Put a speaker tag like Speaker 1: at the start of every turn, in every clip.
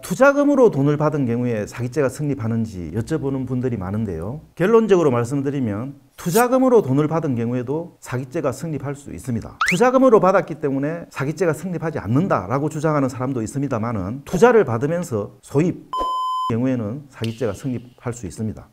Speaker 1: 투자금으로 돈을 받은 경우에 사기죄가 성립하는지 여쭤보는 분들이 많은데요. 결론적으로 말씀드리면 투자금으로 돈을 받은 경우에도 사기죄가 성립할 수 있습니다. 투자금으로 받았기 때문에 사기죄가 성립하지 않는다라고 주장하는 사람도 있습니다만은 투자를 받으면서 소입 경우에는 사기죄가 성립할 수 있습니다.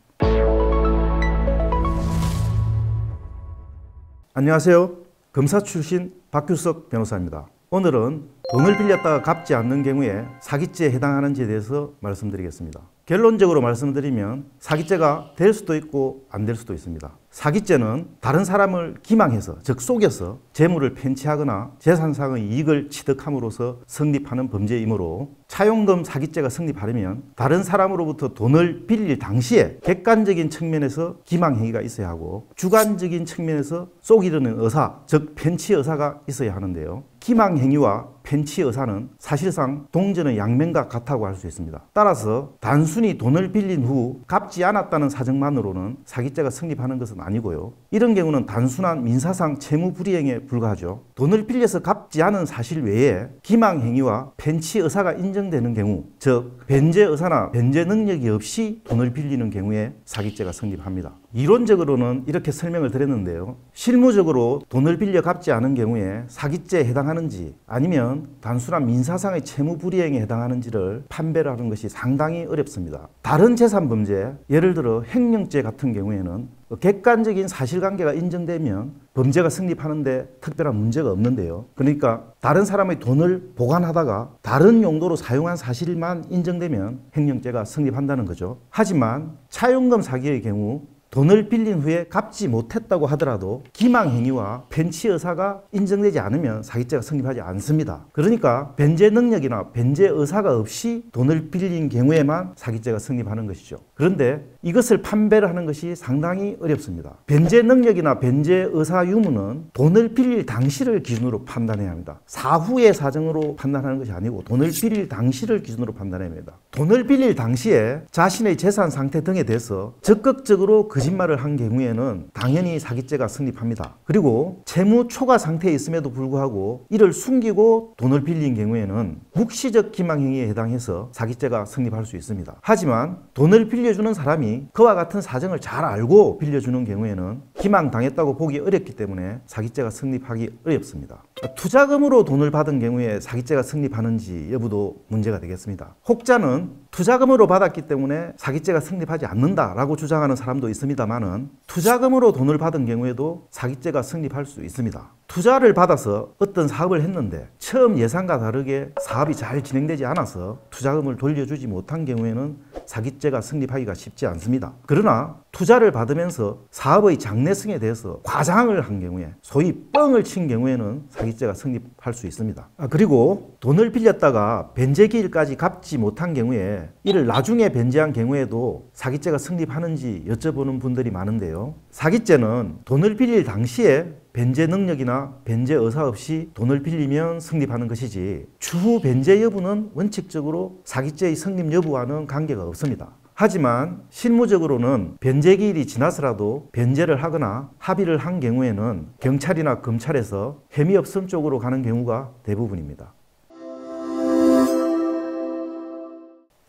Speaker 1: 안녕하세요. 검사 출신 박규석 변호사입니다. 오늘은 돈을 빌렸다가 갚지 않는 경우에 사기죄에 해당하는지에 대해서 말씀드리겠습니다. 결론적으로 말씀드리면 사기죄가 될 수도 있고 안 될 수도 있습니다. 사기죄는 다른 사람을 기망해서, 즉 속여서 재물을 편취하거나 재산상의 이익을 취득함으로써 성립하는 범죄이므로 차용금 사기죄가 성립하려면 다른 사람으로부터 돈을 빌릴 당시에 객관적인 측면에서 기망행위가 있어야 하고 주관적인 측면에서 속이려는 의사, 즉 편취 의사가 있어야 하는데요. 기망행위와 편취 의사는 사실상 동전의 양면과 같다고 할 수 있습니다. 따라서 단순히 돈을 빌린 후 갚지 않았다는 사정만으로는 사기죄가 성립하는 것은 아니고요. 이런 경우는 단순한 민사상 채무불이행에 불과하죠. 돈을 빌려서 갚지 않은 사실 외에 기망행위와 편취 의사가 인정되는 경우, 즉 변제 의사나 변제 능력이 없이 돈을 빌리는 경우에 사기죄가 성립합니다. 이론적으로는 이렇게 설명을 드렸는데요. 실무적으로 돈을 빌려 갚지 않은 경우에 사기죄에 해당하는지 아니면 단순한 민사상의 채무불이행에 해당하는지를 판별을 하는 것이 상당히 어렵습니다. 다른 재산범죄, 예를 들어 횡령죄 같은 경우에는 객관적인 사실관계가 인정되면 범죄가 성립하는데 특별한 문제가 없는데요. 그러니까 다른 사람의 돈을 보관하다가 다른 용도로 사용한 사실만 인정되면 횡령죄가 성립한다는 거죠. 하지만 차용금 사기의 경우 돈을 빌린 후에 갚지 못했다고 하더라도 기망행위와 편취 의사가 인정되지 않으면 사기죄가 성립하지 않습니다. 그러니까 변제 능력이나 변제 의사가 없이 돈을 빌린 경우에만 사기죄가 성립하는 것이죠. 그런데 이것을 판별을 하는 것이 상당히 어렵습니다. 변제 능력이나 변제 의사 유무는 돈을 빌릴 당시를 기준으로 판단해야 합니다. 사후의 사정으로 판단하는 것이 아니고 돈을 빌릴 당시를 기준으로 판단해야 합니다. 돈을 빌릴 당시에 자신의 재산 상태 등에 대해서 적극적으로 거짓말을 한 경우에는 당연히 사기죄가 성립합니다. 그리고 채무 초과 상태에 있음에도 불구하고 이를 숨기고 돈을 빌린 경우에는 묵시적 기망행위에 해당해서 사기죄가 성립할 수 있습니다. 하지만 돈을 빌려주는 사람이 그와 같은 사정을 잘 알고 빌려주는 경우에는 기망당했다고 보기 어렵기 때문에 사기죄가 성립하기 어렵습니다. 투자금으로 돈을 받은 경우에 사기죄가 성립하는지 여부도 문제가 되겠습니다. 혹자는 투자금으로 받았기 때문에 사기죄가 성립하지 않는다라고 주장하는 사람도 있습니다만은 투자금으로 돈을 받은 경우에도 사기죄가 성립할 수 있습니다. 투자를 받아서 어떤 사업을 했는데 처음 예상과 다르게 사업이 잘 진행되지 않아서 투자금을 돌려주지 못한 경우에는 사기죄가 성립하기가 쉽지 않습니다. 그러나 투자를 받으면서 사업의 장래성에 대해서 과장을 한 경우에 소위 뻥을 친 경우에는 사기죄가 성립할 수 있습니다. 그리고 돈을 빌렸다가 변제기일까지 갚지 못한 경우에 이를 나중에 변제한 경우에도 사기죄가 성립하는지 여쭤보는 분들이 많은데요. 사기죄는 돈을 빌릴 당시에 변제 능력이나 변제 의사 없이 돈을 빌리면 성립하는 것이지 추후 변제 여부는 원칙적으로 사기죄의 성립 여부와는 관계가 없습니다. 하지만 실무적으로는 변제기일이 지나서라도 변제를 하거나 합의를 한 경우에는 경찰이나 검찰에서 혐의 없음 쪽으로 가는 경우가 대부분입니다.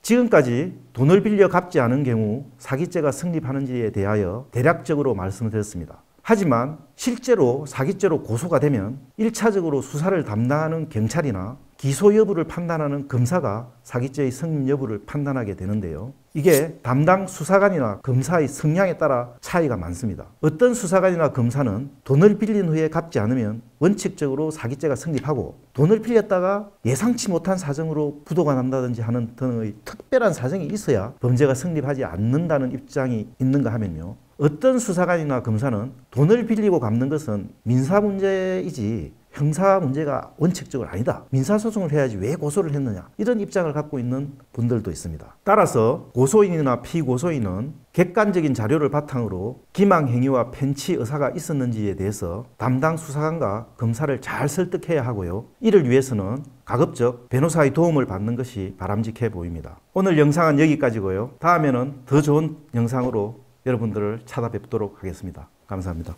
Speaker 1: 지금까지 돈을 빌려 갚지 않은 경우 사기죄가 성립하는지에 대하여 대략적으로 말씀을 드렸습니다. 하지만 실제로 사기죄로 고소가 되면 1차적으로 수사를 담당하는 경찰이나 기소 여부를 판단하는 검사가 사기죄의 성립 여부를 판단하게 되는데요. 이게 담당 수사관이나 검사의 성향에 따라 차이가 많습니다. 어떤 수사관이나 검사는 돈을 빌린 후에 갚지 않으면 원칙적으로 사기죄가 성립하고 돈을 빌렸다가 예상치 못한 사정으로 부도가 난다든지 하는 등의 특별한 사정이 있어야 범죄가 성립하지 않는다는 입장이 있는가 하면요. 어떤 수사관이나 검사는 돈을 빌리고 갚는 것은 민사 문제이지 형사 문제가 원칙적으로 아니다. 민사소송을 해야지 왜 고소를 했느냐. 이런 입장을 갖고 있는 분들도 있습니다. 따라서 고소인이나 피고소인은 객관적인 자료를 바탕으로 기망행위와 편취 의사가 있었는지에 대해서 담당 수사관과 검사를 잘 설득해야 하고요. 이를 위해서는 가급적 변호사의 도움을 받는 것이 바람직해 보입니다. 오늘 영상은 여기까지고요. 다음에는 더 좋은 영상으로 여러분들을 찾아뵙도록 하겠습니다. 감사합니다.